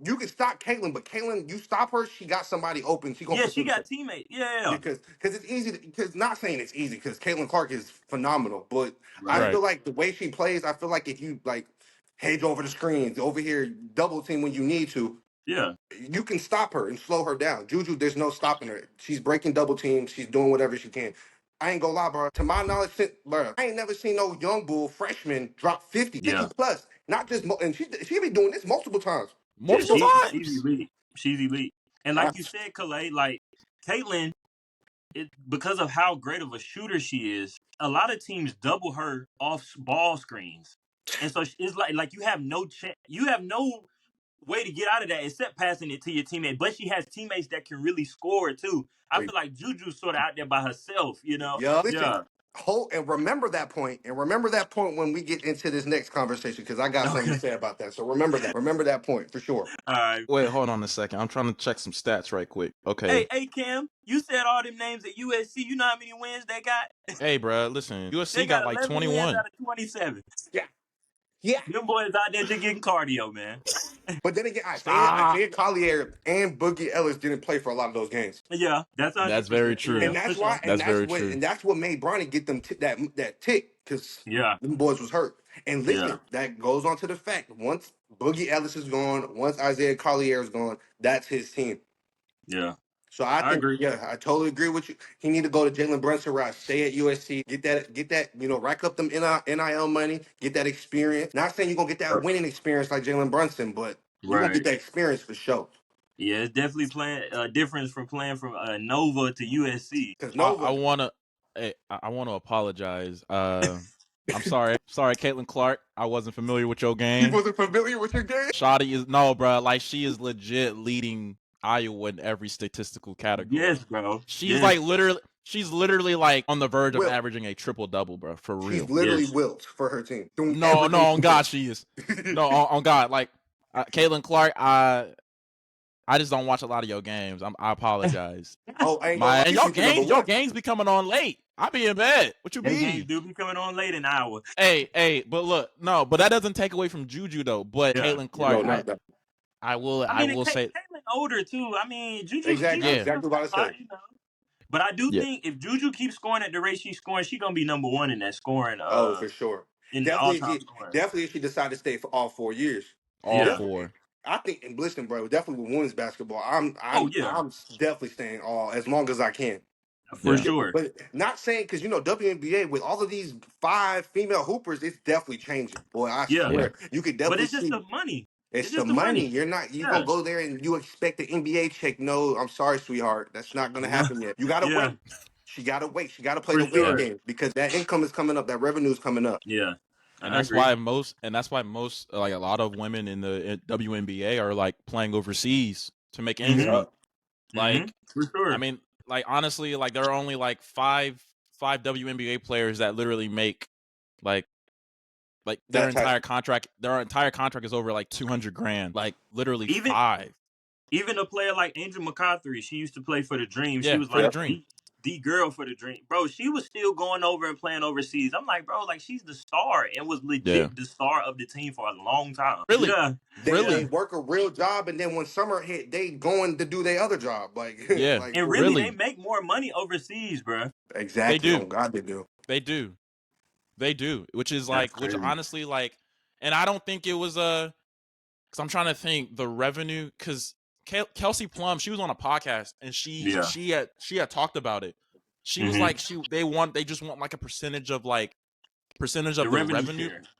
you can stop Caitlyn, but Caitlyn, you stop her, she got somebody open. She gonna Yeah, she facilitate. got teammates. Yeah. Because it's easy. Because not saying it's easy, because Caitlin Clark is phenomenal, but I Right. Right. feel like the way she plays, I feel like if you like hedge over the screens, over here double team when you need to, Yeah. you can stop her and slow her down. Juju, there's no stopping her. She's breaking double teams. She's doing whatever she can. I ain't gonna lie, bro. To my knowledge, bro, I ain't never seen no young bull freshman drop 50, Yeah. 50 plus. Not just, and she be doing this multiple times. Yeah, Multiple Multiple she's times. elite. She's elite. And like you times. said, Kalei, like Caitlyn, because of how great of a shooter she is, a lot of teams double her off ball screens, and so it's like you have no you have no way to get out of that except passing it to your teammate. But she has teammates that can really score too. I feel like Juju's sort of out there by herself, you know? Yeah. Listen, Yeah. hold and remember that point, and remember that point when we get into this next conversation, because I got something to Okay. say about that. So remember that. Remember that point for sure. All right. Wait, hold on a second. I'm trying to check some stats right quick. Okay. Hey, Cam, you said all them names at USC. You know how many wins they got? Hey, bro, listen. They USC got got like 11 wins 21. out of 27. Yeah. Yeah. Them boys out there just getting cardio, man. But then again, Stop. Isaiah Collier and Boogie Ellis didn't play for a lot of those games. Yeah, that's 100%. That's very true. And Yeah, for that's why, sure. and That's very true. that's what made Bronny get them that tick, because Yeah, them boys was hurt. And yeah, listen, that goes on to the fact, once Boogie Ellis is gone, once Isaiah Collier is gone, that's his team. yeah. So I I think, agree. yeah, I totally agree with you. He need to go to Jalen Brunson route, stay at USC, get that, rack up them NIL money, get that experience. Not saying you're gonna get that winning experience like Jalen Brunson, but you're gonna get Right. that experience for sure. Yeah, it's definitely playing a difference from playing from Nova to USC. Because I Nova, wanna, hey, I wanna apologize. I'm sorry, Caitlin Clark. I wasn't familiar with your you game. wasn't familiar with your game. Shotty is no, bro. Like she is legit leading Iowa in every statistical category. Yes, bro. She's like literally. She's literally like on the verge of Wilt. averaging a triple double, bro. For She's real. literally Yes. wilt for her team. Doing No, everything on she God, can. she is. No, on God. Like Caitlin Clark. I just don't watch a lot of your games. I apologize. Oh, I ain't gonna lie. And your games be coming on late. I be in bed. What you They games mean? do be coming on late in Iowa. Hey, but look, no, but that doesn't take away from Juju though. But Yeah. Caitlin Clark, No, not that. I will say, Caitlyn older too. I mean, Juju. Exactly. Yeah. Exactly what I said. You know. But I do yeah, think if Juju keeps scoring at the rate she's scoring, she's gonna be number one in that scoring. Oh, for sure. In the Definitely, all-time scoring. definitely, if she decided to stay for all 4 years. all Yeah. four. I think, and listen, bro, definitely with women's basketball, I'm Oh yeah, definitely staying all as long as I can. for Yeah. sure. But not saying, because WNBA with all of these 5 female hoopers, it's definitely changing. Boy, I Yeah. swear, you could But definitely it's just see. the money. It's just the the money. money. You're Yeah. gonna go there and you expect the NBA check. No, I'm sorry, sweetheart. That's not gonna happen yet. You gotta Yeah. wait. She gotta wait. She gotta play For the waiting sure. game, because that income is coming up. That revenue is coming up. Yeah. And I that's agree. why most like a lot of women in the WNBA are like playing overseas to make ends meet. Like, for sure. I mean, like honestly, like there are only like five WNBA players that literally make like their entire contract. Their entire contract is over like $200,000. Like literally Even 5. Even a player like Angel McCaughtry, she used to play for the Dream. Yeah, She was for the like Dream. the girl for the Dream. Bro, she was still going over and playing overseas. I'm like, bro, like she's the star and was legit the star of the team for a long time. Really? Yeah. They work a real job, and then when summer hit, they going to do their other job. Like, Yeah. like, And really, they make more money overseas, bro. exactly. They do. Oh God, they do. They do. Which is like, which honestly, like, and I don't think it was because I'm trying to think the revenue, because Kelsey Plum, she was on a podcast and she had talked about it. She was like, they just want like a percentage of the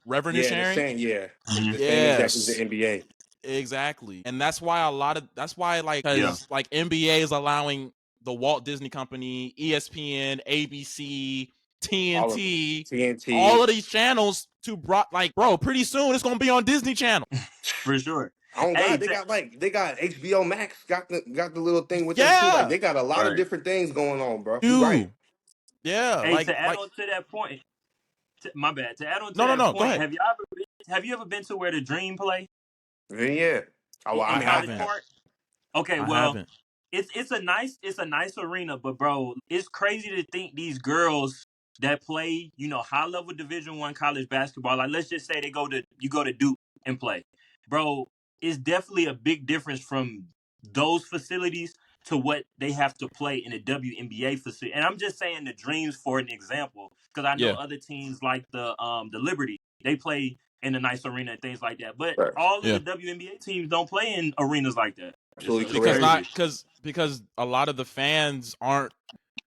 revenue sharing. The same, yeah. The same Yes. exact as the NBA. Exactly. And that's why like NBA is allowing the Walt Disney Company, ESPN, ABC, TNT, all of these channels to bro, pretty soon it's gonna be on Disney Channel. For sure. Oh God, they got HBO Max, got the little thing with them too. Like, they got a lot of different things going on, bro. You right. Yeah. Hey, to add on to that point, my bad. To add on to that point, go ahead. have you ever been to where the Dream play? Yeah. Oh, well, I haven't. Okay, well, it's a nice arena, but bro, it's crazy to think these girls that play, high level Division I college basketball. Like, let's just say you go to Duke and play, bro. is definitely a big difference from those facilities to what they have to play in a WNBA facility. And I'm just saying the Dreams for an example, because I know Yeah. other teams like the Liberty, they play in a nice arena and things like that. But Right. all of Yeah. the WNBA teams don't play in arenas like that. Absolutely It's Because correct. not crazy. because a lot of the fans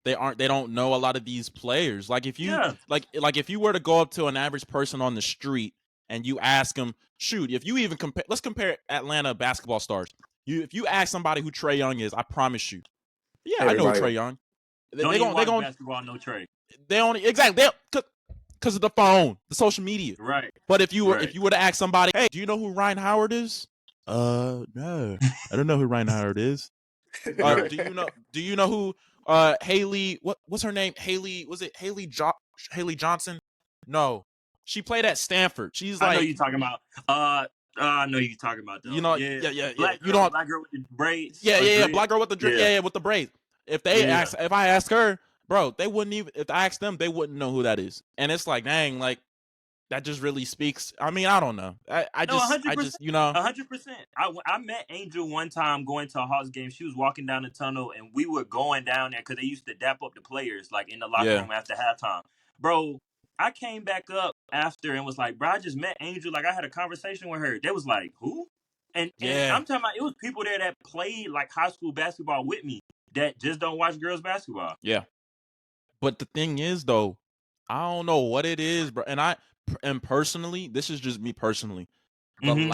they don't know a lot of these players. Like if you Yeah. like if you were to go up to an average person on the street and you ask them, shoot, if you even compare, let's compare Atlanta basketball stars. If you ask somebody who Trae Young is, I promise you, yeah, I know Everybody. Trae Young. Don't even They watch going basketball, no trade. they only exactly because of the phone, the social media. Right. But if you were Right. to ask somebody, hey, do you know who Ryan Howard is? No, I don't know who Ryan Howard is. Right. Do you know who Haley? What's her name? Haley? Was it Haley Johnson? No, she played at Stanford. She's I know like, you talking about. I know you talking about though. Yeah. yeah. You don't. Black girl with the braids Yeah, or yeah, yeah. dread. Black girl with the Yeah. with the braids. If Yeah. I ask her, bro, they wouldn't even. If I asked them, they wouldn't know who that is. And it's like, dang, like that just really speaks. I mean, I don't know. No, 100%. You know, 100%. I met Angel one time going to a Hawks game. She was walking down the tunnel, and we were going down there because they used to dap up the players like in the locker yeah, room after halftime. Bro, I came back up after and was like, bro, I just met Angel. Like I had a conversation with her. They was like, who? And yeah, I'm talking about it was people there that played like high school basketball with me that just don't watch girls basketball. yeah. But the thing is, though, I don't know what it is, bro. And personally, this is just me personally. Mm-hmm.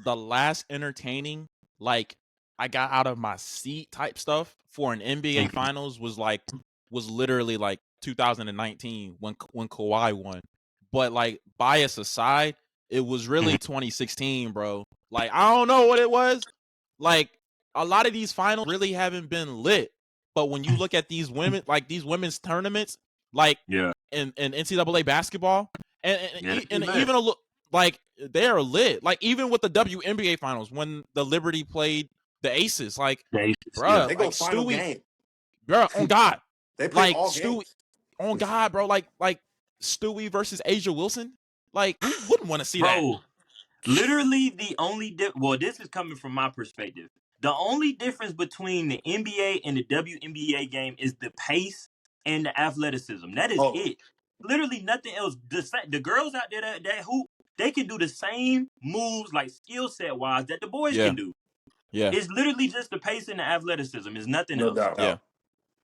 The last entertaining, like I got out of my seat type stuff for an NBA Finals was literally like 2019 when Kawhi won. But like bias aside, it was really 2016, bro. Like I don't know what it was. Like a lot of these finals really haven't been lit. But when you look at these women, like these women's tournaments, like Yeah. in NCAA basketball, Yeah. and even a look like they're lit. Like even with the WNBA finals when the Liberty played the Aces, like Yeah. bruh, They go like final Stewie, game. bruh, on God, They play like all Stewie, games. on God, bro, like Stewie versus Asia Wilson, like who wouldn't want to see that? Bro, literally the only well, this is coming from my perspective. The only difference between the NBA and the WNBA game is the pace and the athleticism. That is Oh, it. Literally nothing else. The girls out there that hoop, they can do the same moves, like skill set wise, that the boys Yeah, can do. yeah, It's literally just the pace and the athleticism. It's nothing no else. doubt. yeah.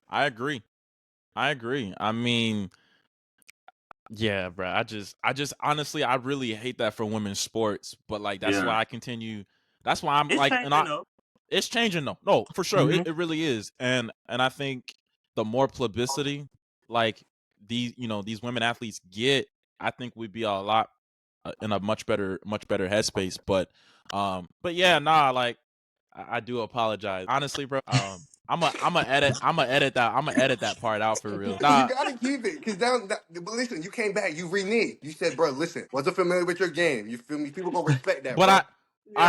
I agree. I mean, yeah, bro. I just honestly, I really hate that for women's sports. But like, that's why Yeah. I continue. That's why I'm It's like, and changing though. it's changing though. No, for sure, Mm-hmm. it really is. And I think the more publicity, like these women athletes get, I think we'd be a lot in a much better headspace. But yeah, nah, like I do apologize. Honestly, bro. I'm gonna edit that part out for real. You Nah, gotta keep it, cause but listen, you came back, you reneged. You said, bro, listen, wasn't familiar with your game. You feel me? People gonna respect that, but bro. all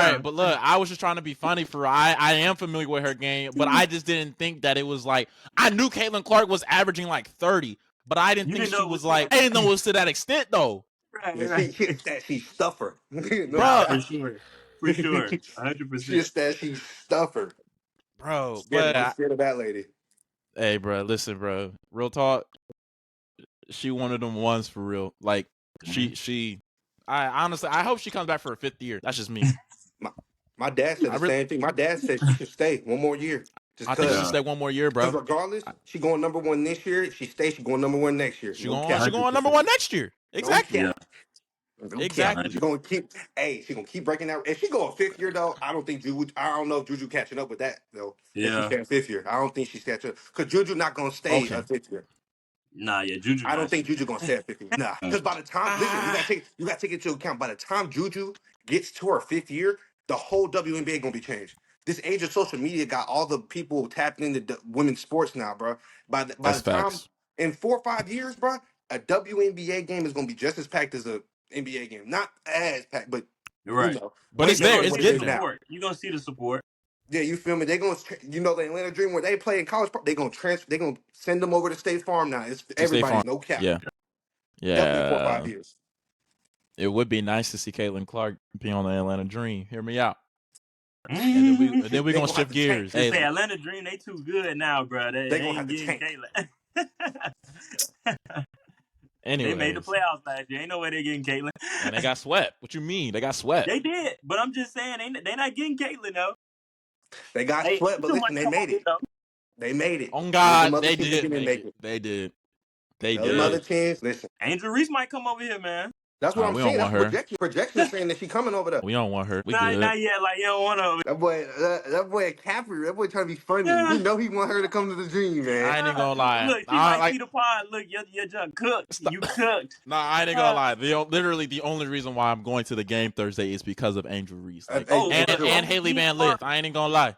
Yeah. right, but look, I was just trying to be funny for I am familiar with her game, but I just didn't think that it was like I knew Caitlin Clark was averaging like 30, but I didn't You think didn't she know it was was to like that I didn't know it point. was to that extent though. Yeah, Right, she right. hits that she stuffer. No Nah, Bro, for doubt. sure. For sure. She 100%. hits that she stuffer. but I'm scared of that lady. hey, bro, listen, bro. Real talk, she one of them ones for real. Like she I honestly I hope she comes back for a fifth year. That's just me. My, my dad said I the really same thing. My dad said she should stay one more year. Just I think she cause. should Yeah. stay one more year, Because bro. regardless, she going number one this year. If she stays, she going number one next year. No She cap. going number 100%. one next year. No Exactly. Yeah. cap. No cap. Exactly. She gonna keep. Hey, she gonna keep breaking that. If she go a fifth year though, I don't think Juju. I don't know if Juju catching up with that though. If she Yeah. stay a fifth year, I don't think she's catching up. Cause Juju not gonna stay a Okay. fifth year. Nah, yeah. Juju I don't not think staying. Juju gonna stay at 50. Nah, because by the time, listen, Ah, you gotta take into account. By the time Juju gets to her fifth year, the whole WNBA gonna be changed. This age of social media got all the people tapping into women's sports now, bro. By the that's time facts. in 4 or 5 years, bro, a WNBA game is gonna be just as packed as a NBA game. Not as packed, but You're you right. know, But way it's You're there. better gonna than It's what see it the is getting there. now. support. You're gonna see the support. Yeah, you feel me? They gonna, the Atlanta Dream where they play in college. They gonna transfer. They gonna send them over to State Farm now. It's To stay everybody, farm. no cap. Yeah. Definitely 4 or 5 Yeah. years. It would be nice to see Caitlin Clark be on the Atlanta Dream. Hear me out. and then we They gonna gonna have shift to tank gears. this Hey, Say year. Atlanta Dream, they too good now, bro. They They gonna have ain't to getting tank. Caitlin. They made the anyways, playoffs last year. Ain't no way they're getting Caitlin. and they got swept. What you mean? They got swept. They did, but I'm just saying they not getting Caitlin though. They got Hey, swept, but Angel listen, might they come made over here it. though. They made it. On There's some God, other they teams that did didn't make make it. it. They did. They Them Yeah, did. other teams, listen. Angel Reese might come over here, man. That's what I'm We don't saying. That's want her. projection saying that she coming over there. We don't want her. We Not, good. not yet. Like you don't want to. That boy Caffrey, that boy trying to be funny. Yeah. We know he want her to come to the dream, man. I ain't even gonna lie. Look, she I might like. see the pod. Look, your junk cooked. Stop. You cooked. Nah, I ain't even gonna Uh, lie. Literally the only reason why I'm going to the game Thursday is because of Angel Reese. Like, Hey, but true. and only Haley me and Van Carmen. Lith. I ain't even gonna lie.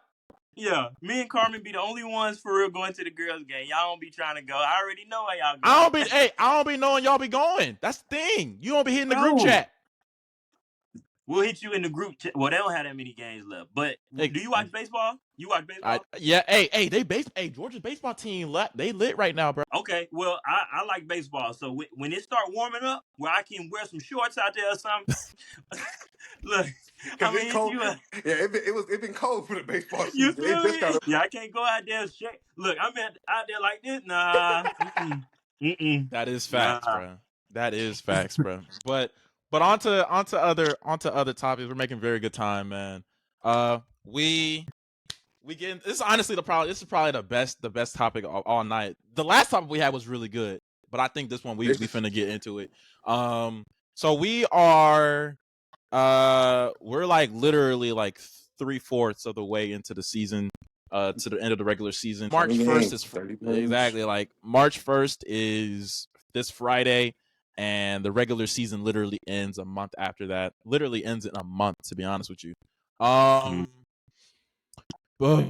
Yeah, me and Carmen be the only ones for real going to the girls' game. Y'all don't be trying to go. I already know how y'all going. I don't be knowing y'all be going. That's the thing. You don't be hitting the group Bro, chat. we'll hit you in the group chat. Well, they don't have that many games left. But Hey, do you watch baseball? You watch baseball? yeah. Hey, Georgia's baseball team they lit right now, bro. Okay, well, I like baseball. So when it start warming up, where I can wear some shorts out there or something, look, Because I it's mean, cold. Yeah, it been cold for the baseball you season. It feel just me? got Yeah, I can't go out there and shake. Look, I'm out there like this. Nah. That is facts, Nah. bro. That is facts, bro. But onto other topics. We're making very good time, man. We get this is honestly this is probably the best topic all night. The last topic we had was really good, but I think this one we finna get into it. So we are we're like literally like 3/4 of the way into the season, to the end of the regular season. March 1st is 30 games. exactly like March 1st is this Friday, and the regular season literally ends a month after that. Literally ends in a month, to be honest with you. But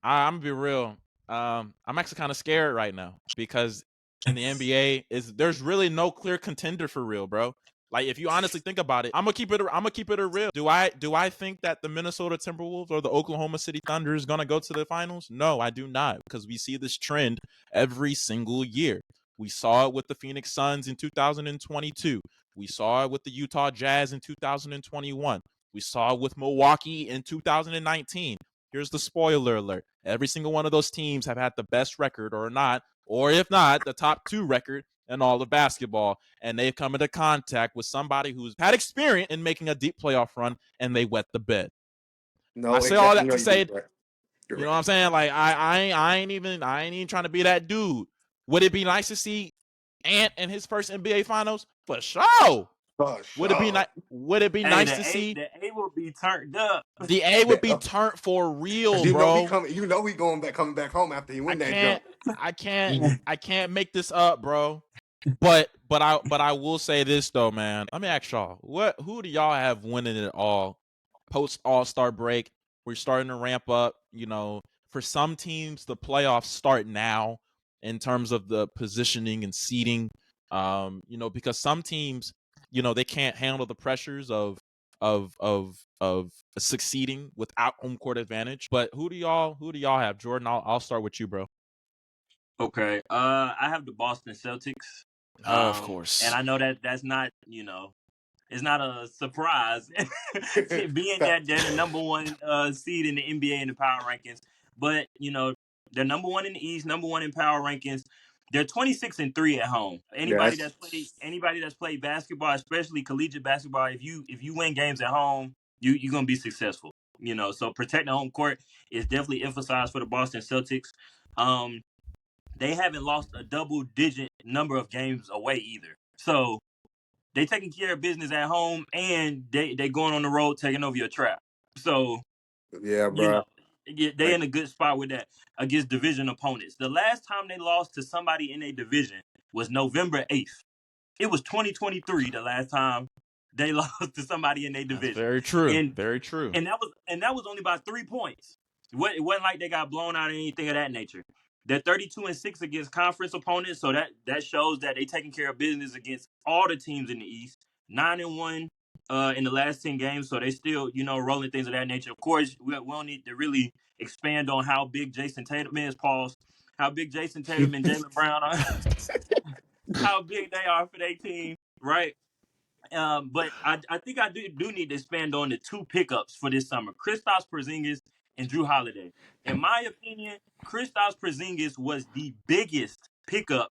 I'm gonna be real. I'm actually kind of scared right now because in the NBA there's really no clear contender for real, bro. Like if you honestly think about it, I'm gonna keep it a real. Do I think that the Minnesota Timberwolves or the Oklahoma City Thunder is gonna go to the finals? No, I do not, because we see this trend every single year. We saw it with the Phoenix Suns in 2022. We saw it with the Utah Jazz in 2021. We saw it with Milwaukee in 2019. Here's the spoiler alert. Every single one of those teams have had the best record or not, or if not, the top 2 record in all of basketball. And they've come into contact with somebody who's had experience in making a deep playoff run, and they wet the bed. No, I say all exactly. that No, to you did say, right. You're you know right. what I'm saying? Like I ain't even trying to be that dude. Would it be nice to see Ant in his first NBA Finals? For sure. For Would it be sure. Hey, nice the to see A will be turned up. the A would be turned for real, Cause you know he bro? coming. You know he coming back home after he I win that can't jump. I can't make this up, bro. But I will say this though, man. Let me ask y'all, who do y'all have winning it all post All-Star break? We're starting to ramp up, for some teams the playoffs start now in terms of the positioning and seeding. Because some teams, they can't handle the pressures of succeeding without home court advantage. But who do y'all have? Jordan, I'll start with you, bro. Okay. I have the Boston Celtics. Of And course. I know that's not, it's not a surprise being that they're the number one seed in the NBA in the power rankings. But, they're number one in the East, number one in power rankings. They're 26-3 at home. Yes. Anybody that's played basketball, especially collegiate basketball, if you win games at home, you're gonna be successful. So protecting home court is definitely emphasized for the Boston Celtics. They haven't lost a double-digit number of games away either. So they taking care of business at home, and they going on the road taking over your trap. So Yeah, you bro. know they in a good spot with that against division opponents. The last time they lost to somebody in a division was November 8th. It was 2023 the last time they lost to somebody in their That's division, very true. and Very true. and that was only by 3 points. It wasn't like they got blown out or anything of that nature. They're 32-6 against conference opponents, so that shows that they taking care of business against all the teams in the East. 9-1 in the last 10 games, so they still rolling things of that nature. Of course, we don't need to really expand on how big Jason Tatum is. Pause. How big Jason Tatum and Jaylen Brown are. How big they are for their team, right? But I think I do need to expand on the two pickups for this summer: Kristaps Porzingis and Drew Holiday. In my opinion, Kristaps Porzingis was the biggest pickup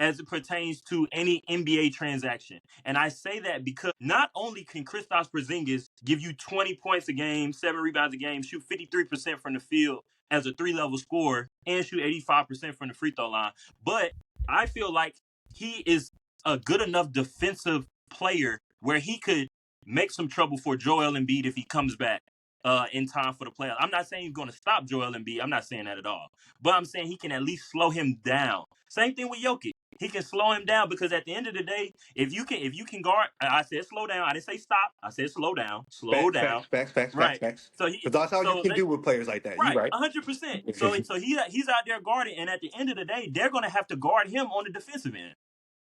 as it pertains to any NBA transaction. And I say that because not only can Kristaps Porzingis give you 20 points a game, 7 rebounds a game, shoot 53% from the field as a three-level scorer, and shoot 85% from the free throw line, but I feel like he is a good enough defensive player where he could make some trouble for Joel Embiid if he comes back in time for the playoffs. I'm not saying he's going to stop Joel Embiid. I'm not saying that at all. But I'm saying he can at least slow him down. Same thing with Jokic. He can slow him down because at the end of the day, if you can guard, I said slow down. I didn't say stop. I said slow down. Slow Facts, down. facts, facts, facts, facts, Right. facts. So Because that's all you can they, do with players like that. You right, right. 100%. So he's out there guarding, and at the end of the day, they're going to have to guard him on the defensive end.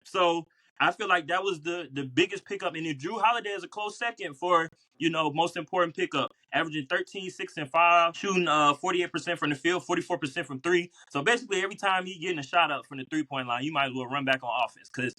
So I feel like that was the biggest pickup. And then Drew Holiday is a close second for, most important pickup, averaging 13, 6, and 5, shooting 48% from the field, 44% from three. So basically, every time he's getting a shot up from the three-point line, you might as well run back on offense because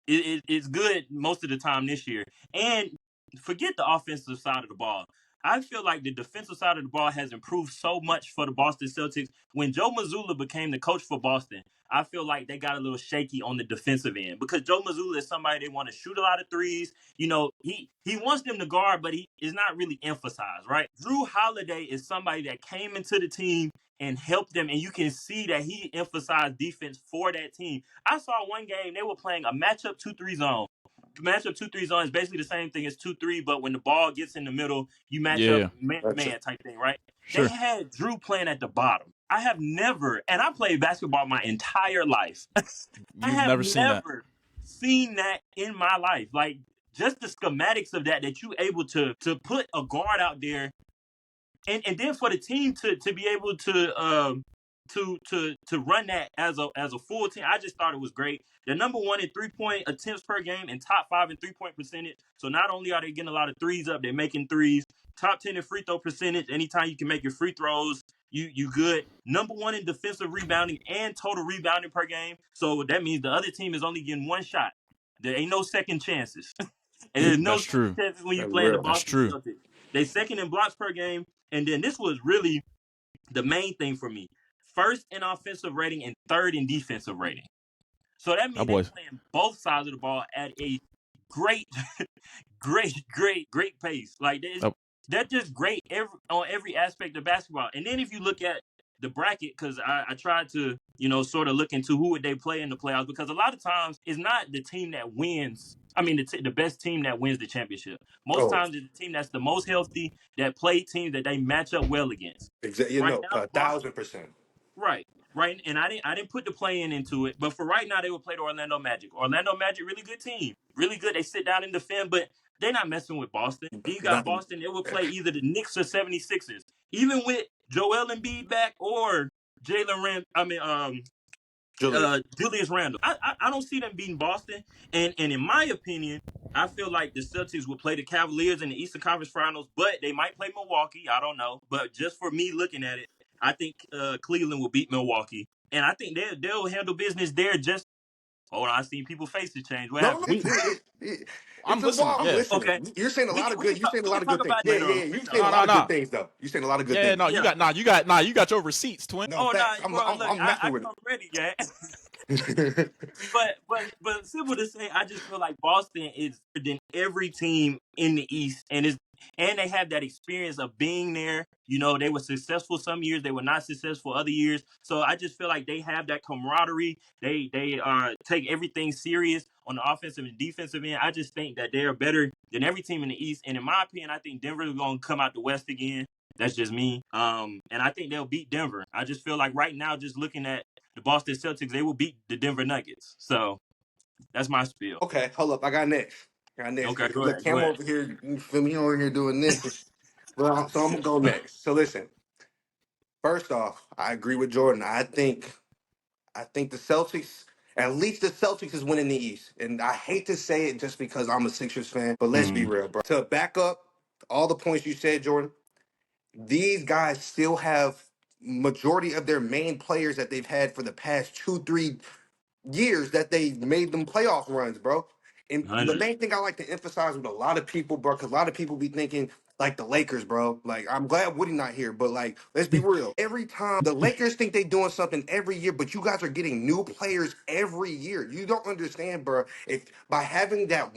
it's good most of the time this year. And forget the offensive side of the ball. I feel like the defensive side of the ball has improved so much for the Boston Celtics. When Joe Mazzulla became the coach for Boston, I feel like they got a little shaky on the defensive end because Joe Mazzulla is somebody they want to shoot a lot of threes. He wants them to guard, but he is not really emphasized, right? Drew Holiday is somebody that came into the team and helped them, and you can see that he emphasized defense for that team. I saw one game, they were playing a matchup 2-3 zone. Matchup 2-3 zone is basically the same thing as 2-3, but when the ball gets in the middle, you match up Yeah, man-to-man type thing, right? They sure. had Drew playing at the bottom. I have never, and I played basketball my entire life. I You've have never seen that. never seen that in my life. Like, just the schematics of that you able to put a guard out there, and then for the team to be able to run that as a full team. I just thought it was great. They're number one in 3-point attempts per game and top 5 in 3-point percentage. So not only are they getting a lot of threes up, they're making threes. Top 10 in free throw percentage. Anytime you can make your free throws, you good. Number one in defensive rebounding and total rebounding per game. So that means the other team is only getting one shot. There ain't no second chances. And there's no That's second true. chances when you That's play in the real. That's Boston true. Celtics. They second in blocks per game. And then this was really the main thing for me. First in offensive rating and third in defensive rating. So that means they're Cowboys. playing both sides of the ball at a great, great pace. Like Oh, they're just great on every aspect of basketball. And then if you look at the bracket, because I tried to, sort of look into who would they play in the playoffs, because a lot of times it's not the team that wins. I mean, the best team that wins the championship. Most Oh, times it's the team that's the most healthy, that play teams that they match up well against. exactly. Right now, Boston, 1,000%. right, and I didn't put the play-in into it, but for right now, they will play the Orlando Magic. Orlando Magic, really good team, really good. They sit down and defend, but they're not messing with Boston. Then you got Nothing. Boston, they will play either the Knicks or 76ers. Even with Joel Embiid back or Jalen Rand, Julius. Julius Randle. I don't see them beating Boston. And in my opinion, I feel like the Celtics will play the Cavaliers in the Eastern Conference Finals, but they might play Milwaukee. I don't know. But just for me looking at it, I think Cleveland will beat Milwaukee. And I think they'll handle business there. Just hold on, I seen people's faces change. What No, no, happened? we. it's I'm a listening. wall. I'm Yeah. listening. Okay, You're saying a lot of good. You're saying a we lot can of talk good things. about Yeah, that yeah. You're saying a No, lot no, of good no. things though. You're saying a lot of good Yeah, things. no. Yeah. You got your receipts, twin. No Oh no, facts. bro. Look, I'm I messing with come ready, yeah. it. But simple to say, I just feel like Boston is better than every team in the East, and they have that experience of being there. They were successful some years, they were not successful other years. So I just feel like they have that camaraderie. They take everything serious on the offensive and defensive end. I just think that they are better than every team in the East. And in my opinion, I think Denver is going to come out the West again. That's just me. And I think they'll beat Denver. I just feel like right now, just looking at the Boston Celtics, they will beat the Denver Nuggets. So that's my spiel. Okay, hold up. I got next. Okay, go Look, ahead. Go Cam ahead. over here. You feel me? Over here doing this. Well, so I'm gonna go next. So listen. First off, I agree with Jordan. I think the Celtics. At least the Celtics is winning the East. And I hate to say it just because I'm a Sixers fan, but let's be Mm. real, bro. To back up all the points you said, Jordan, these guys still have majority of their main players that they've had for the past 2, 3 years that they made them playoff runs, bro. And the main thing I like to emphasize with a lot of people, bro, because a lot of people be thinking like the Lakers, bro. Like, I'm glad Woody not here, but like, let's be real. Every time the Lakers think they doing something every year, but you guys are getting new players every year. You don't understand, bro. If by having that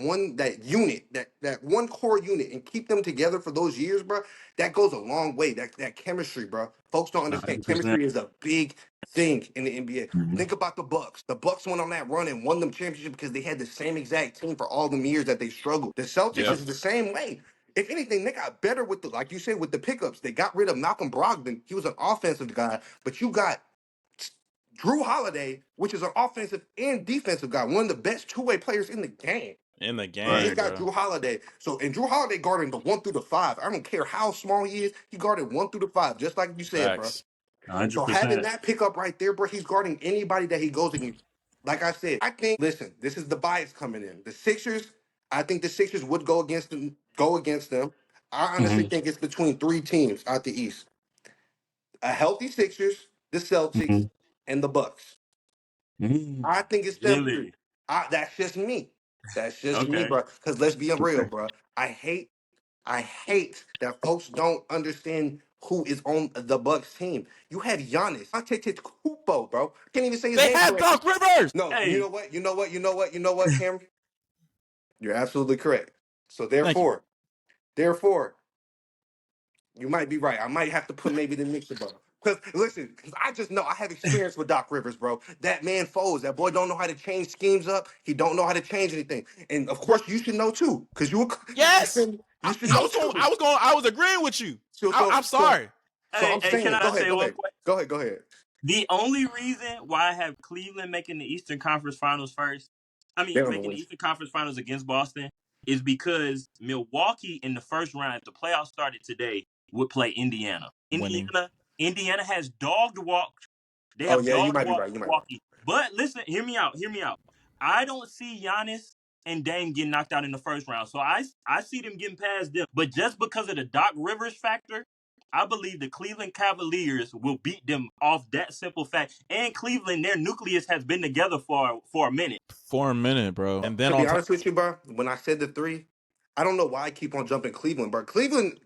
unit, that one core unit, and keep them together for those years, bro, that goes a long way. That chemistry, bro. Folks don't understand. 100%. Chemistry is a big thing in the NBA. Mhm. Think about the Bucks. The Bucks went on that run and won them championship because they had the same exact team for all them years that they struggled. The Celtics Yep. is the same way. If anything, they got better with the, like you said, with the pickups. They got rid of Malcolm Brogdon. He was an offensive guy, but you got Drew Holiday, which is an offensive and defensive guy, one of the best two-way players in the game. In the You game, just Right. got bro. Drew Holiday. So, and Drew Holiday guarding the 1 through the 5. I don't care how small he is. He guarded 1 through the 5, just like you said, bro. Facts. So having 100%. that pickup right there, bro, he's guarding anybody that he goes against. Like I said, I think. Listen, this is the bias coming in. The Sixers. I think the Sixers would go against them. Go against them. I honestly Hmm. think it's between three teams out the East: a healthy Sixers, the Celtics, Hmm. and the Bucks. I think it's them three. Really? That's just me. That's just me, Okay. bro. Because let's be real, Okay. bro. I hate that folks don't understand who is on the Bucks team. You have Giannis Antetokounmpo, bro. Can't even say his They name have correctly. Doc Rivers. No, you know Hey. what? You know what, Cameron? You're absolutely correct. So Thank you. therefore, you might be right. I might have to put maybe the Knicks above. Because listen, because I just know I have experience with Doc Rivers, bro. That man folds. That boy don't know how to change schemes up. He don't know how to change anything. And of Bro, course, you should know too, because yes. you should know too. I was agreeing with you. So so I'm so sorry. so Hey, I'm hey, can saying, I go ahead, say go one ahead, question? go ahead. The only reason why I have Cleveland making the Eastern Conference Finals first, I They mean, don't know making the what. Eastern Conference Finals against Boston, is because Milwaukee in the first round, if the playoffs started today, would play Indiana. Winning. Indiana has dog walked. They Oh have yeah, you dog might be walked right. You might be right. Milwaukee. But listen, hear me out. Hear me out. I don't see Giannis and Dame getting knocked out in the first round. So I see them getting past them. But just because of the Doc Rivers factor, I believe the Cleveland Cavaliers will beat them off that simple fact. And Cleveland, their nucleus has been together for a minute. For a minute, bro. And then To be on top, honest with you, bro, when I said the three, I don't know why I keep on jumping Cleveland, bro. Cleveland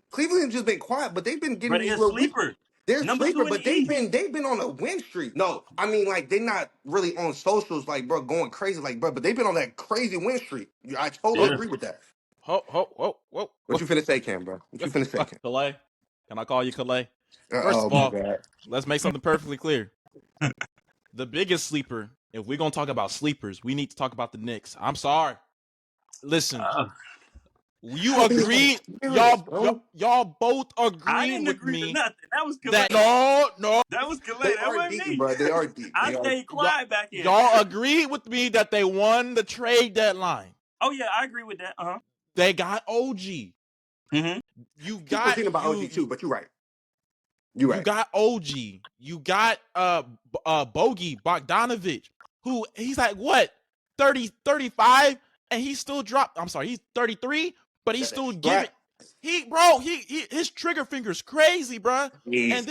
just been quiet, but they've been getting But these they're a little wins. sleeper. They're a Number sleeper, two in the but East. they've been on a win streak. No, I mean like they're not really on socials, like bro, going crazy, like bro, but they've been on that crazy win streak. I totally Yeah. agree with that. Whoa. What you finna say, Cam, bro? What you finna say, Cam? Kalei. Can I call you Kalei? First Oh of my all, god. let's make something perfectly clear. The biggest sleeper, if we're gonna talk about sleepers, we need to talk about the Knicks. I'm sorry. Listen, Uh, you Stop being so agreed, serious, bro. y'all both I agreed didn't with agree to me nothing. That was that Kalei. no, That was Kalei. They That are wasn't deep, me. bro. They are deep. I They are. stayed quiet back here. y'all agreed with me that they won the trade deadline. Oh yeah, I agree with that. They got OG. Mm-hmm. You People got think about OG too, but you're right. You're you right. got OG. You got Bogey Bogdanovich, who he's like what 30, 35, and he still dropped. I'm sorry, he's 33, but he's That still giving. strap. He his trigger finger's crazy, bro. Yes.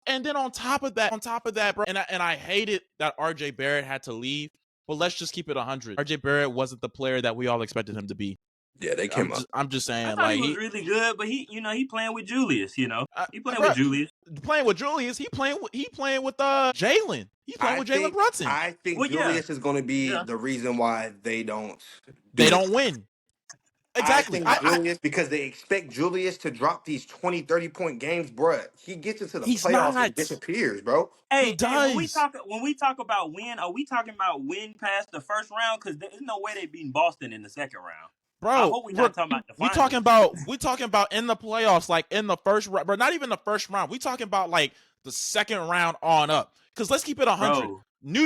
And then on top of that, bro. And I hated that RJ Barrett had to leave. But let's just keep it 100. RJ Barrett wasn't the player that we all expected him to be. Yeah, they came up. I'm just I saying, thought he like was really good, but he playing with Julius. He playing bro, with Julius. playing with Julius. He playing with Jalen. He playing I with Jalen think Brunson. I think Well, yeah, Julius is going to be yeah. the reason why they don't They do it. don't win. I Exactly. think Julius, because they expect Julius to drop these 20, 30-point games, bruh. He gets into the He's playoffs and not. disappears, bro. He Hey, does, when we talk about win, are we talking about win past the first round? Because there's no way they beating Boston in the second round. I bro. hope we're not talking about the Talking finals. about in the playoffs, like in the first round, but not even the first round. We talking about like the second round on up. Because let's keep it 100. Bro, New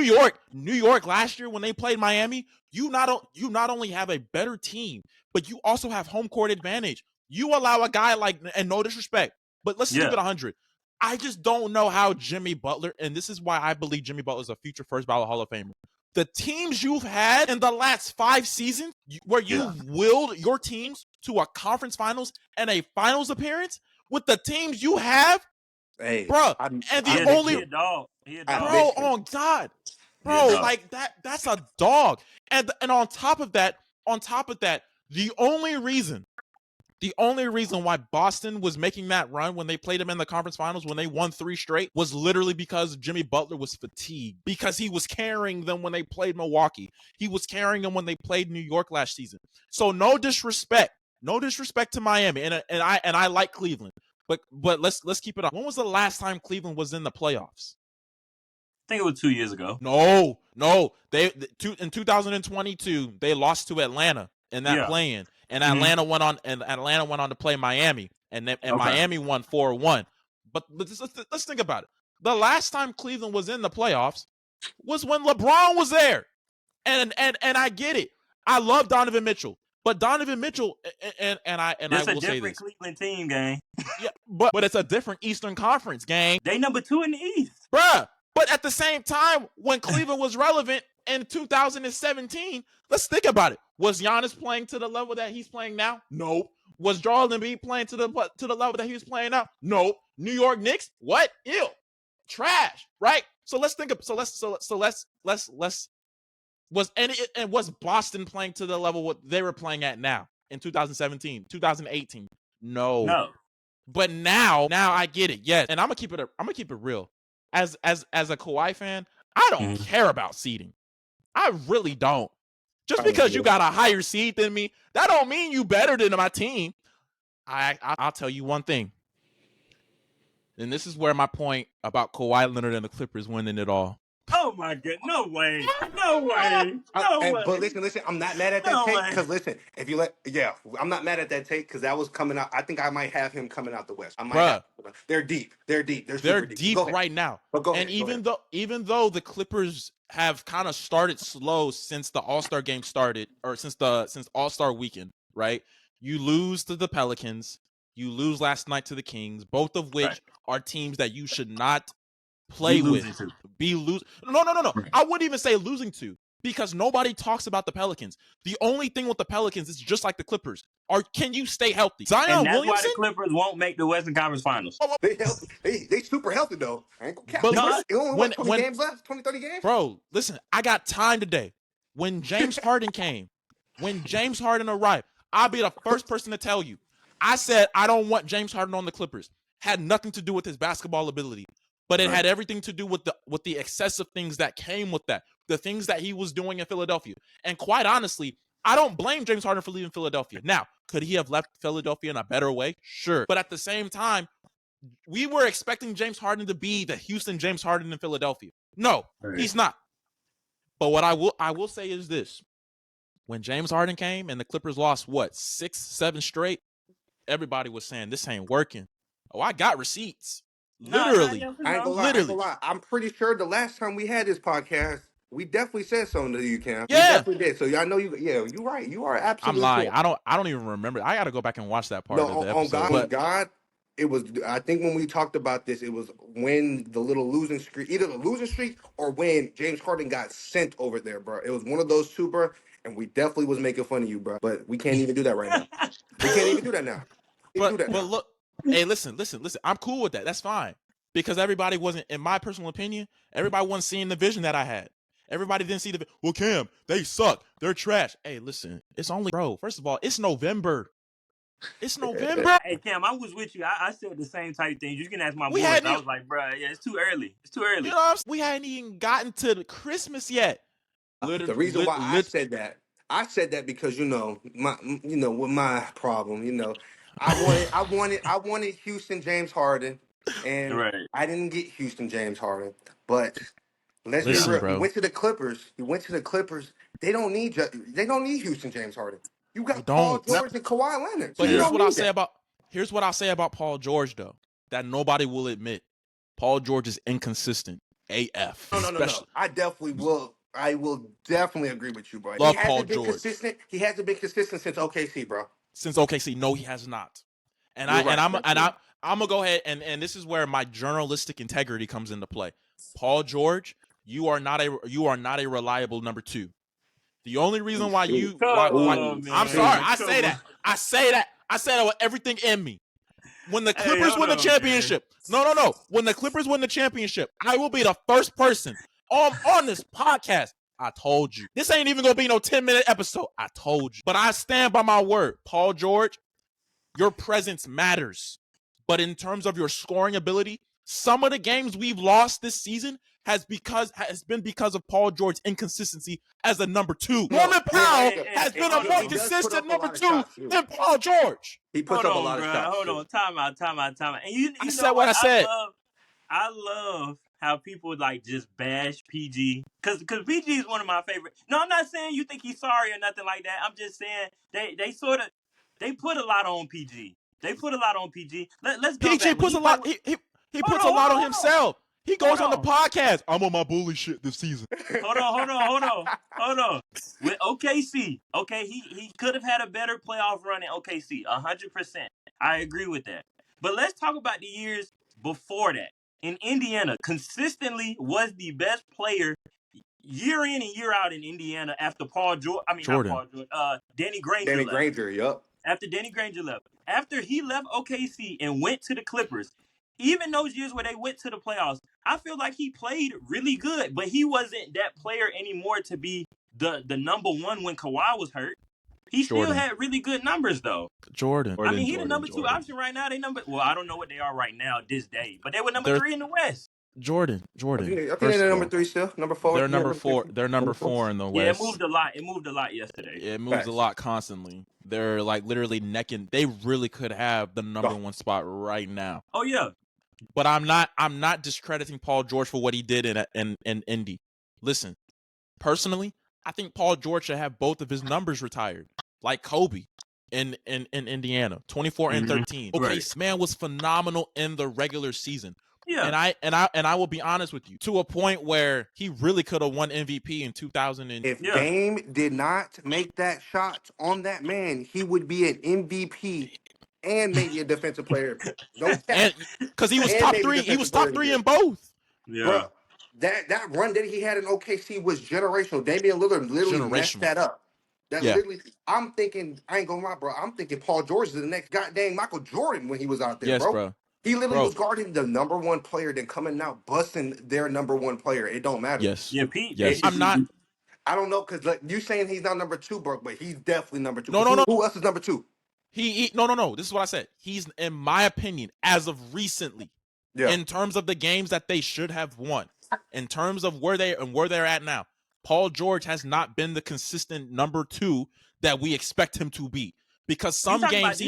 York last year when they played Miami, you not only have a better team, but you also have home court advantage. You allow a guy like, and no disrespect, but let's just keep yeah, it 100. I just don't know how Jimmy Butler, and this is why I believe Jimmy Butler is a future first ballot Hall of Famer. The teams you've had in the last 5 seasons where yeah. you've willed your teams to a conference finals and a finals appearance with the teams you have, Hey, bruh, I and the I He a, miss only he a him. dog. He a I dog. bro, miss him. on God, He a bro, dog. like that's a dog. And on top of that, on top of that, the only reason why Boston was making that run when they played them in the conference finals, when they won 3 straight, was literally because Jimmy Butler was fatigued, because he was carrying them when they played Milwaukee. He was carrying them when they played New York last season. So no disrespect to Miami, and I like Cleveland, but let's keep it up. When was the last time Cleveland was in the playoffs? I think it was 2 years ago. No. In 2022 they lost to Atlanta in that play-in, and Atlanta went on to play Miami, and Miami won 4-1. But let's think about it. The last time Cleveland was in the playoffs was when LeBron was there, and I get it. I love Donovan Mitchell, but Donovan Mitchell and I will say this: Cleveland team, gang. Yeah, but it's a different Eastern Conference, gang. They number 2 in the East, bruh. But at the same time, when Cleveland was relevant in 2017, let's think about it. Was Giannis playing to the level that he's playing now? No. Was Joel Embiid playing to the level that he was playing now? No. New York Knicks? What? Ew. Trash, right? So let's think of was Boston playing to the level what they were playing at now in 2017, 2018? No. But now I get it. Yes. And I'm gonna keep it real. As a Kawhi fan, I don't care about seeding. I really don't. Just because you got a higher seed than me, that don't mean you better than my team. I'll tell you one thing. And this is where my point about Kawhi Leonard and the Clippers winning it all. Oh my god! No way! No way! But listen. I'm not mad at that take because listen, I'm not mad at that take because that was coming out. I think I might have him coming out the West. I might. They're deep. They're deep right now. But go ahead. And even though the Clippers have kind of started slow since the All-Star game started, or since All-Star weekend, right? You lose to the Pelicans. You lose last night to the Kings, both of which are teams that you should not play with. No. I wouldn't even say losing to, because nobody talks about the Pelicans. The only thing with the Pelicans is just like the Clippers. Can you stay healthy? Zion and that's Williamson? Why the Clippers won't make the Western Conference Finals. They healthy. They super healthy though. I ain't gonna count. Only 20 games left? 20, 30 games? Bro, listen, I got time today. When James Harden came, when James Harden arrived, I'll be the first person to tell you. I said I don't want James Harden on the Clippers. Had nothing to do with his basketball ability. But it had everything to do with the excessive things that came with that, the things that he was doing in Philadelphia. And quite honestly, I don't blame James Harden for leaving Philadelphia. Now, could he have left Philadelphia in a better way? Sure. But at the same time, we were expecting James Harden to be the Houston James Harden in Philadelphia. No, he's not. But what I will say is this. When James Harden came and the Clippers lost, 6, 7 straight, everybody was saying, this ain't working. Oh, I got receipts. Literally. I ain't gonna lie. I'm pretty sure the last time we had this podcast, we definitely said something to you, Cam. Yeah. We definitely did. So y'all know you're right. You are absolutely I'm lying. Correct. I don't even remember. I got to go back and watch that part of the episode. On God, it was, I think when we talked about this, it was when the little losing streak, either the losing streak or when James Harden got sent over there, bro. It was one of those two, bro. And we definitely was making fun of you, bro. But we can't even do that right now. We can't even do that now. But look, hey, listen. I'm cool with that. That's fine. Because everybody wasn't, in my personal opinion, everybody wasn't seeing the vision that I had. Everybody didn't see well, Cam, they suck. They're trash. Hey, listen, it's only, bro, first of all, it's November. It's November. Hey, Cam, I was with you. I said the same type of things. You can ask my boys. I was like, bro, yeah, it's too early. It's too early. You know what I'm saying? We hadn't even gotten to Christmas yet. The reason why I said that because, with my problem, I wanted Houston James Harden, and I didn't get Houston James Harden. But let's be real. Bro. He went to the Clippers. They don't need Houston James Harden. You got Paul George and Kawhi Leonard. But here's what I'll say about Paul George though, that nobody will admit. Paul George is inconsistent. AF. No. I will definitely agree with you, bro. Love Paul George. He hasn't been consistent since OKC, bro. Since OKC, no, he has not. And I'm gonna go ahead and this is where my journalistic integrity comes into play. Paul George, you are not a reliable number 2. The only reason why I'm sorry, I say that with everything in me. When the Clippers win the championship, no. When the Clippers win the championship, I will be the first person on this podcast. I told you. This ain't even gonna be no 10-minute episode. I told you. But I stand by my word. Paul George, your presence matters. But in terms of your scoring ability, some of the games we've lost this season has been because of Paul George's inconsistency as a number 2. Norman Powell has been a more consistent number 2 than Paul George. He puts up a lot of shots. Hold on. Time out. And you I know said what I said. I love how people like just bash PG because PG is one of my favorite. No, I'm not saying you think he's sorry or nothing like that. I'm just saying they sort of they put a lot on PG. Let's go PG back. puts a lot. He puts a lot on himself. He goes on the podcast. I'm on my bully shit this season. Hold on. With OKC, okay, he could have had a better playoff run in OKC, 100%. I agree with that. But let's talk about the years before that. In Indiana, consistently was the best player year in and year out in Indiana after Danny Granger Danny left. Granger, yup. After Danny Granger left. After he left OKC and went to the Clippers, even those years where they went to the playoffs, I feel like he played really good, but he wasn't that player anymore to be the number 1 when Kawhi was hurt. He still had really good numbers, though. Jordan. I mean, he's the number 2 option right now. Well, I don't know what they are right now this day, but they were number 3 in the West. Jordan. I think they're number 3 still. Number 4. They're number 4. They're number 4 in the West. Yeah, it moved a lot yesterday. Yeah, it moves a lot constantly. They're like literally necking. They really could have the number 1 spot right now. Oh yeah. But I'm not discrediting Paul George for what he did in Indy. Listen, personally, I think Paul George should have both of his numbers retired, like Kobe in Indiana, 24 and 13. Okay, this man was phenomenal in the regular season. Yeah. And I will be honest with you, to a point where he really could have won MVP in 2000. If Dame did not make that shot on that man, he would be an MVP and maybe a defensive player. Because he was top 3. He was top 3 in both. Yeah. Bro, that run that he had in OKC was generational. Damian Lillard literally messed that up. Literally, I'm thinking, I ain't gonna lie, bro. I'm thinking Paul George is the next goddamn Michael Jordan when he was out there, bro. He literally was guarding the number 1 player, then coming out busting their number 1 player. It don't matter. Yes. Yeah, Pete. Yes. I'm not. I don't know, because like, you saying he's not number 2, bro, but he's definitely number 2. No. Who else is number 2? No. This is what I said. He's, in my opinion, as of recently, in terms of the games that they should have won, in terms of where they're at now, Paul George has not been the consistent number 2 that we expect him to be. Because some games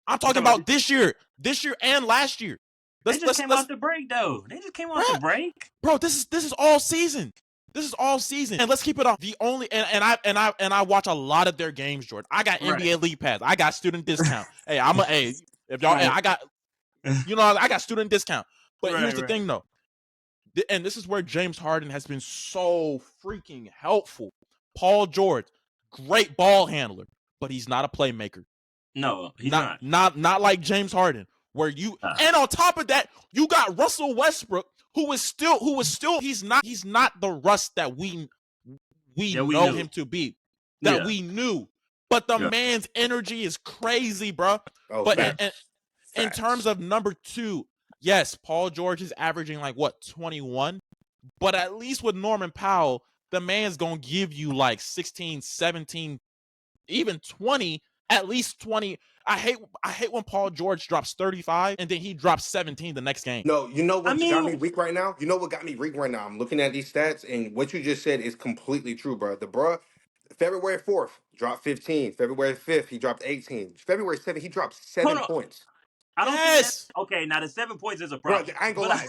I'm talking about this year and last year. They just came off the break, though. They just came off the break, bro. This is all season. And let's keep it off. The only and I watch a lot of their games, Jordan. I got NBA League Pass. I got student discount. Hey, if y'all, I got, I got student discount. But here's the thing, though, and this is where James Harden has been so freaking helpful. Paul George, great ball handler, but he's not a playmaker. No, he's not like James Harden, where you and on top of that, you got Russell Westbrook, who was still he's not the Russ that we know him to be, we knew. But the man's energy is crazy, bro. But in terms of number 2, yes, Paul George is averaging like 21, but at least with Norman Powell, the man's gonna give you like 16, 17, even 20. At least 20. I hate when Paul George drops 35 and then he drops 17 the next game. No, you know what got me weak right now? You know what got me weak right now? I'm looking at these stats, and what you just said is completely true, bro. February 4th, dropped 15. February 5th, he dropped 18. February 7th, he dropped 7 points. I don't think okay, now the 7 points is a problem. Bro, I ain't gonna lie.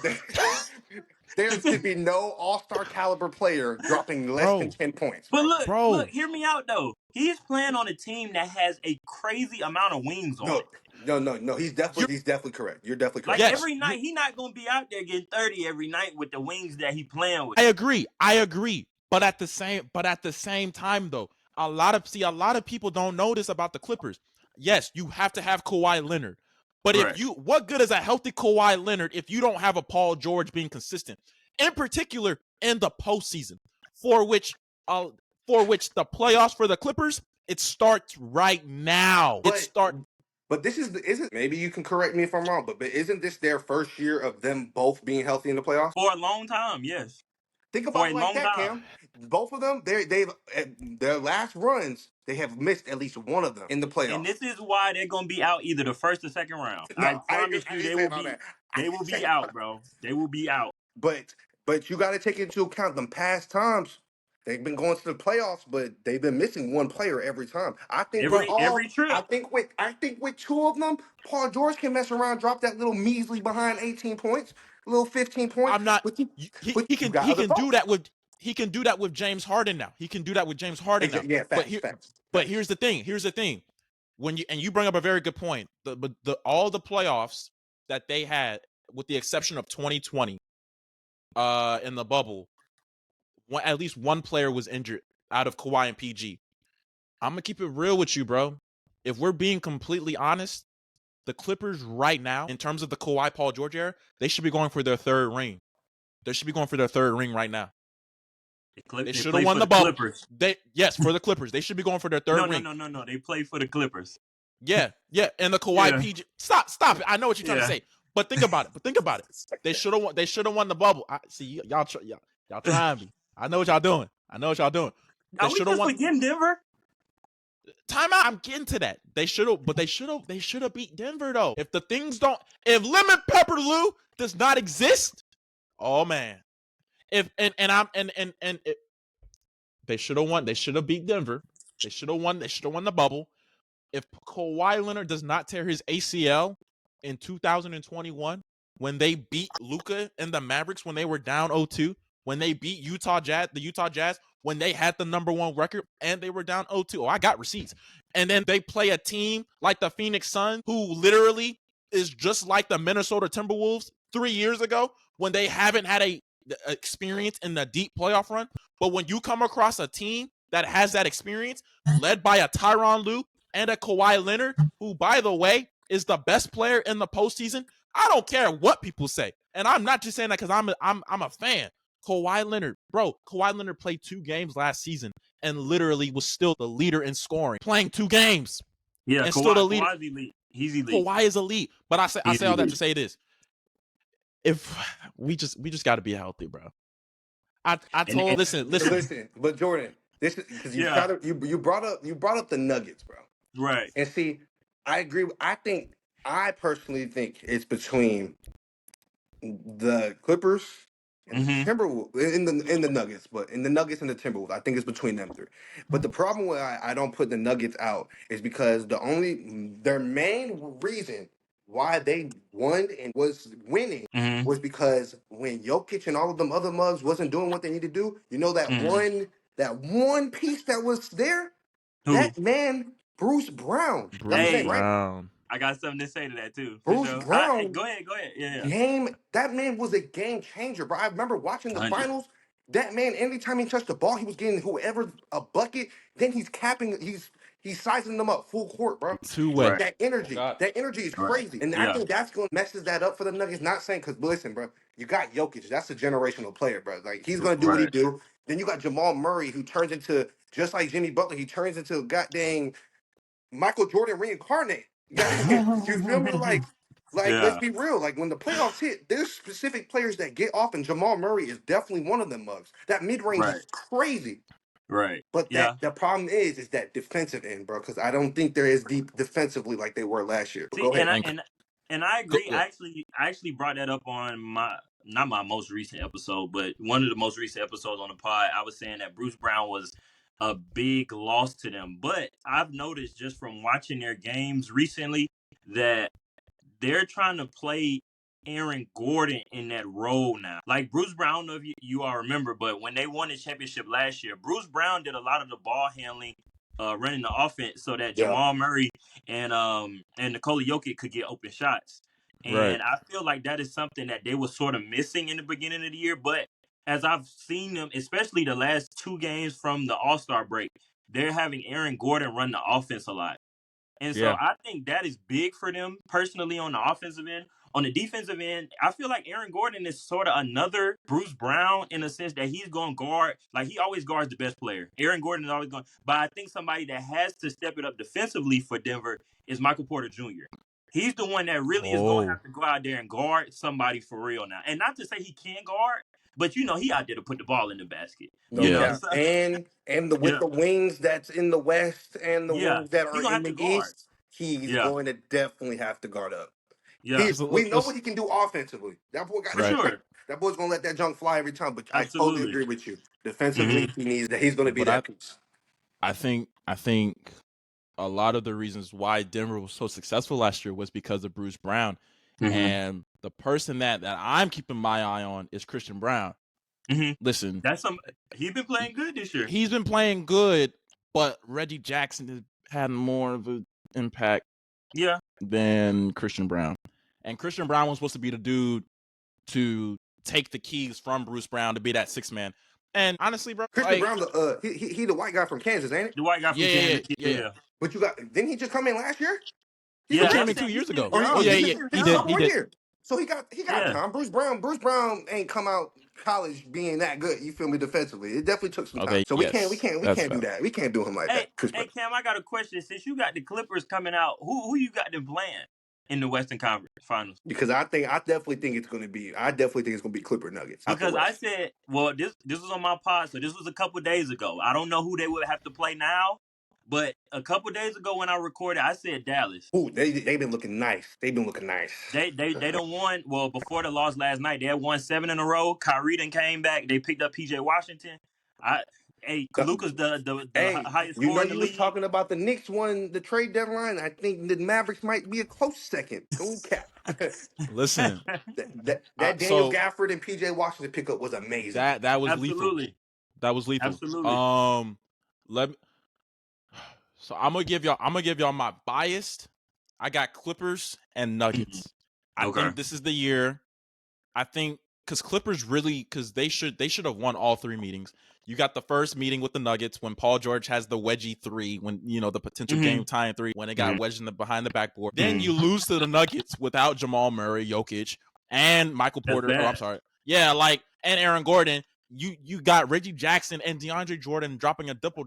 There should be no all-star caliber player dropping less than 10 points. But look, hear me out, though. He's playing on a team that has a crazy amount of wings on it. No. He's definitely correct. You're definitely correct. Like every night, he's not going to be out there getting 30 every night with the wings that he playing with. I agree. But at the same time, though, a lot of people don't know this about the Clippers. Yes, you have to have Kawhi Leonard. But what good is a healthy Kawhi Leonard if you don't have a Paul George being consistent? In particular, in the postseason, for which the playoffs for the Clippers, it starts right now. But this isn't, maybe you can correct me if I'm wrong, but isn't this their first year of them both being healthy in the playoffs? For a long time, yes. Think for about a it like long that, time. Cam. Both of them, they've their last runs, they have missed at least one of them in the And playoffs. this is why they're gonna be out either the first or second round. I No, promise I you, ain't saying all that. I they ain't will be saying all out, that. bro. They will be out. But you got to take into account them past times. They've been going to the playoffs, but they've been missing one player every time. I think with Bro, Every trip. I think with two of them, Paul George can mess around, drop that little measly behind 18 points, little 15 points. I'm not. But He you can got he other can do folks. that with James Harden now. He can do that with James Harden now. Yeah, But facts, here facts, but facts. here's the thing. Here's the thing. When you bring up a very good point. The all the playoffs that they had, with the exception of 2020, in the bubble, at least one player was injured out of Kawhi and PG. I'm gonna keep it real with you, bro. If we're being completely honest, the Clippers right now, in terms of the Kawhi Paul George era, they should be going for their third ring. They should be going for their third ring right now. They They should have play won for the the bubble. Clippers. For the Clippers, they should be going for their No, third no, ring. no, no, no. They play for the Clippers. Yeah. And the Kawhi Yeah, PG. Stop it. I know what you're trying to yeah. say, but think about it. They should have won. They should have won the bubble. I see y'all trying me. I know what y'all doing. They Are we should have just won. forgetting Denver? Timeout. I'm getting to that. They should have, but they should have beat Denver though. If Lemon Pepper Lou does not exist, oh man. If and I'm and it, They should have won. They should have beat Denver. They should have won. They should have won the bubble. If Kawhi Leonard does not tear his ACL in 2021, when they beat Luka and the Mavericks when they were down 0-2, when they beat the Utah Jazz when they had the number one record and they were down 0-2. Oh, I got receipts. And then they play a team like the Phoenix Suns, who literally is just like the Minnesota Timberwolves 3 years ago when they haven't had a experience in the deep playoff run. But when you come across a team that has that experience, led by a Tyronn Lue and a Kawhi Leonard, who, by the way, is the best player in the postseason, I don't care what people say. And I'm not just saying that because I'm a fan. Kawhi Leonard played 2 games last season and literally was still the leader in scoring, playing 2 games Yeah, and still the leader. Kawhi's elite. He's elite. Kawhi is elite. But I He's say all that elite. to say this: if we just got to be healthy, bro. I told And listen. Listen, but Jordan, this is because yeah, you brought up the Nuggets, bro. right. And see, I agree. I personally think it's between the Clippers and the Mm-hmm. Timberwolves in the Nuggets, but in the Nuggets and the Timberwolves, I think it's between them three. But the problem why I don't put the Nuggets out is because their main reason why they won and was winning Mm-hmm. was because when Jokic and all of them other mugs wasn't doing what they need to do, Mm-hmm. that one piece that was there, Who? that man, Bruce Brown. That's his Bruce name, Hey, right? Brown. I got something to say to that too, for Bruce sure. Brown Go ahead. Go ahead. Yeah, that man was a game changer, bro. I remember watching yeah. the 100. finals. That man, anytime he touched the ball, he was getting whoever a bucket. Then he's sizing them up full court, bro. Two way. Right. Oh God. That energy is Right. crazy, and I Yeah. think that's gonna messes that up for the Nuggets. Not saying because listen, bro, you got Jokic. That's a generational player, bro. Like he's gonna do what he Right. do. Then you got Jamal Murray, who turns into just like Jimmy Butler. He turns into a goddamn Michael Jordan reincarnate. You feel me? Like let's Yeah. be real. Like when the playoffs hit, there's specific players that get off, and Jamal Murray is definitely one of them mugs. That mid range Right. is crazy. Right. But Yeah. the problem is that defensive end, bro. Because I don't think they're as deep defensively like they were last year. But See, go ahead. and I Go, agree. yeah. I actually brought that up on my not my most recent episode, but one of the most recent episodes on the pod. I was saying that Bruce Brown was a big loss to them, but I've noticed just from watching their games recently that they're trying to play Aaron Gordon in that role now. Like Bruce Brown, I don't know if you all remember, but when they won the championship last year, Bruce Brown did a lot of the ball handling, running the offense so that Yeah. Jamal Murray and Nikola Jokic could get open shots. Right. And I feel like that is something that they were sort of missing in the beginning of the year. But as I've seen them, especially the last 2 games from the All-Star break, they're having Aaron Gordon run the offense a lot. And so Yeah. I think that is big for them personally on the offensive end. On the defensive end, I feel like Aaron Gordon is sort of another Bruce Brown in a sense that he's going to guard. Like he always guards the best player. Aaron Gordon is always going. But I think somebody that has to step it up defensively for Denver is Michael Porter Jr. He's the one that really is going to Oh. have to go out there and guard somebody for real now. And not to say he can't guard, But he out there to put the ball in the basket. No doubt. So, And with yeah, the wings that's in the West and the yeah, wings that he are gonna in have to the guard. East, he's Yeah, going to definitely have to guard up. yeah, We know what let's he can do offensively. That boy got for right. sure, that boy's gonna let that junk fly every time. But I totally absolutely. agree with you. Defensively, Hmm. he's gonna be But that piece. I think a lot of the reasons why Denver was so successful last year was because of Bruce Brown. Hmm. And the person that I'm keeping my eye on is Christian Brown. Hmm. Listen, He's been playing good this year. he's been playing good, but Reggie Jackson has had more of an impact Yeah, than Christian Brown. And Christian Brown was supposed to be the dude to take the keys from Bruce Brown to be that six man. And honestly, bro, Christian like, Brown, he the white guy from Kansas, ain't it? the white guy from Kansas. yeah. Yeah, But didn't he just come in last year? He's He from yeah. came I'm in Kansas. saying 2 he's years still ago. Or Oh young. yeah, He's yeah, still he he's did, he young. sophomore did. year. So he got Yeah. time. Bruce Brown ain't come out college being that good. You feel me? Defensively, it definitely took some time. Okay, So we can't yes, that's do valid. that. We can't do him like Hey, that. Chris hey, Brown. Cam, I got a question. Since you got the Clippers coming out, who you got them playing in the Western Conference Finals? Because I definitely think it's going to be. I definitely think it's going to be Clipper Nuggets out the Because I West. said, well, this was on my pod, so this was a couple days ago. I don't know who they would have to play now, but a couple days ago when I recorded, I said Dallas. Ooh, they've been looking nice. They've been looking nice. They don't won. Well, before the loss last night, they had won 7 in a row. Kyrie then came back. They picked up PJ Washington. Luka's the Hey, highest you scorer know in the you was league. talking about the Knicks won the trade deadline. I think the Mavericks might be a close second. Don't cap. Listen, That Daniel so Gafford and PJ Washington pickup was amazing. that was lethal. Absolutely, That was lethal. absolutely. Let me, so I'm gonna give y'all my biased. I got Clippers and Mhm. Nuggets. I Okay. think this is the year. I think because Clippers really because they should have won all 3 meetings. You got the first meeting with the Nuggets when Paul George has the wedgie 3, when the potential Hmm. game tying 3 when it got wedged in the behind the backboard. Then Hmm. you lose to the Nuggets without Jamal Murray, Jokic, and Michael That's Porter. Oh, I'm bad. sorry. Yeah, and Aaron Gordon. You got Reggie Jackson and DeAndre Jordan dropping a double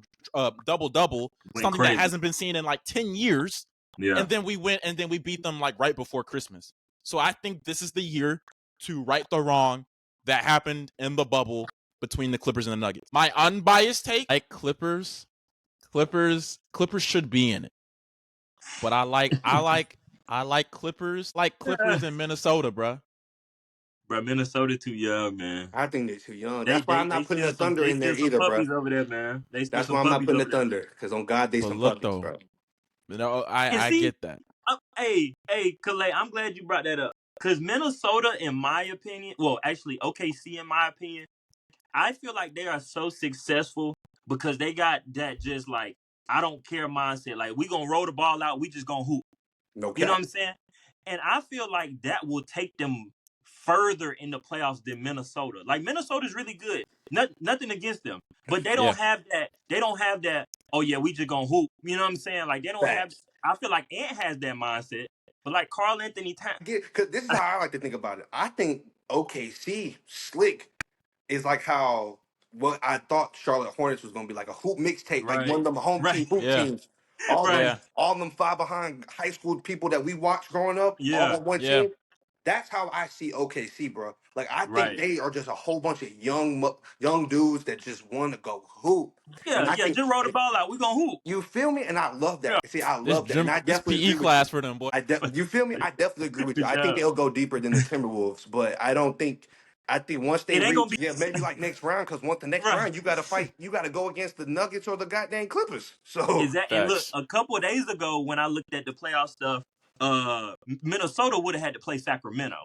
double, Went something that crazy. hasn't been seen in like 10 years. Yeah. And then we went and then we beat them like right before Christmas. So I think this is the year to right the wrong that happened in the bubble between the Clippers and the Nuggets. My unbiased take, like Clippers should be in it. But I like Clippers, in Minnesota, bro. Bro, Minnesota too young, man. I think they're too young. They That's why they I'm they not putting still the some Thunder they in there still some either, bro. puppies over there, man. They still That's some why I'm not puppies putting the over there. Thunder because on God they But some look puppies, though, bro. And I see, get that. hey, Kalei, I'm glad you brought that up. Because Minnesota, in my opinion, well, actually, OKC, in my opinion, I feel like they are so successful because they got that just like, I don't care mindset. Like, we going to roll the ball out. We just going to hoop. No You know what cap. I'm saying? And I feel like that will take them further in the playoffs than Minnesota. Like, Minnesota's really good. Nothing against them. But they don't Yeah. have that. They don't have that, oh, yeah, we just going to hoop. You know what I'm saying? Like, they don't have. Facts. I feel like Ant has that mindset. But like Carl Anthony Towns. Because this is how I like to think about it. I think OKC slick is like how what I thought Charlotte Hornets was gonna be, like a hoop mixtape, like one Right. of them home Right. team hoop Yeah. teams. Right. All them five behind high school people that we watched growing up, all Yeah. on one Yeah. team. That's how I see OKC, bro. Like I think Right. they are just a whole bunch of young dudes that just want to go hoop, and Yeah. I Yeah. think Just roll the ball out. We gonna hoop. you feel me? And I love Yeah. that. See, I This love that, and gym I this definitely PE agree with you. class for them, boy. You feel me? I definitely agree with For you. I think sure. they'll go deeper than the Timberwolves, but I don't think. I think once they It ain't gonna reach, be yeah, maybe like next round, because once the next right. round, you got to fight. You got to go against the Nuggets or the goddamn Clippers. So And look, Facts. a couple of days ago when I looked at the playoff stuff, Minnesota would have had to play Sacramento.